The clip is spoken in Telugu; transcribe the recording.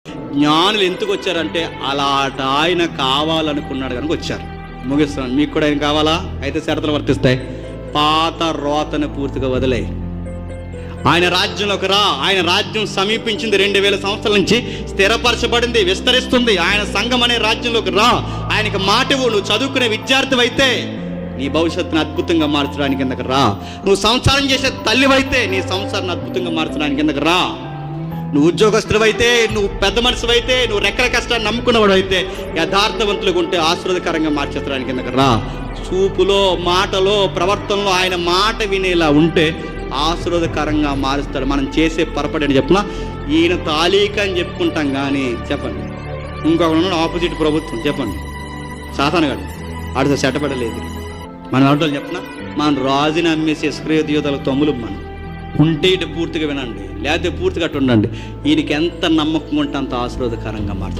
జ్ఞానులు ఎందుకు వచ్చారంటే అలాంటి ఆయన కావాలనుకున్నాడు కనుక వచ్చారు. ముగిస్తున్నాను. మీకు కూడా ఆయన కావాలా? అయితే షరతులు వర్తిస్తాయి. పాత రోతను పూర్తిగా వదిలే ఆయన రాజ్యంలోకి రా. ఆయన రాజ్యం సమీపించింది. 2000 సంవత్సరాల నుంచి స్థిరపరచబడింది, విస్తరిస్తుంది. ఆయన సంఘం అనే రాజ్యంలోకి రా. ఆయనకి మాటవు. నువ్వు చదువుకునే విద్యార్థివైతే నీ భవిష్యత్తును అద్భుతంగా మార్చడానికి కిందకు రా. నువ్వు సంసారం చేసే తల్లివైతే నీ సంసారాన్ని అద్భుతంగా మార్చడానికి కిందకు రా. నువ్వు ఉద్యోగస్తుడివైతే, నువ్వు పెద్ద మనిషివైతే, నువ్వు రెక్కల కష్టాన్ని నమ్ముకున్నవాడు అయితే, యథార్థవంతులుగా ఉంటే ఆశీర్వాదకరంగా మార్చేయడానికి కిందకు రా. చూపులో, మాటలో, ప్రవర్తనలో ఆయన మాట వినేలా ఉంటే ఆశీర్వాదకరంగా మారుస్తాడు. మనం చేసే పొరపాటు అని చెప్పిన ఈయన తాలీక అని చెప్పుకుంటాం కానీ చెప్పండి, ఇంకొకడు ఆపోజిట్ ప్రభుత్వం చెప్పండి, సాతానుగాడు ఆడితో సెటపడలేదు. మనం ఎవరితో చెప్పిన మన రాజుని అమ్మేసి ఇస్కరియోతల తమ్ములు. మనం ఉంటే ఇటు పూర్తిగా వినండి, లేకపోతే పూర్తిగా అటు ఉండండి. ఈయనకి ఎంత నమ్మకం ఉంటే అంత ఆశీర్వాదకరంగా మారుతుంది.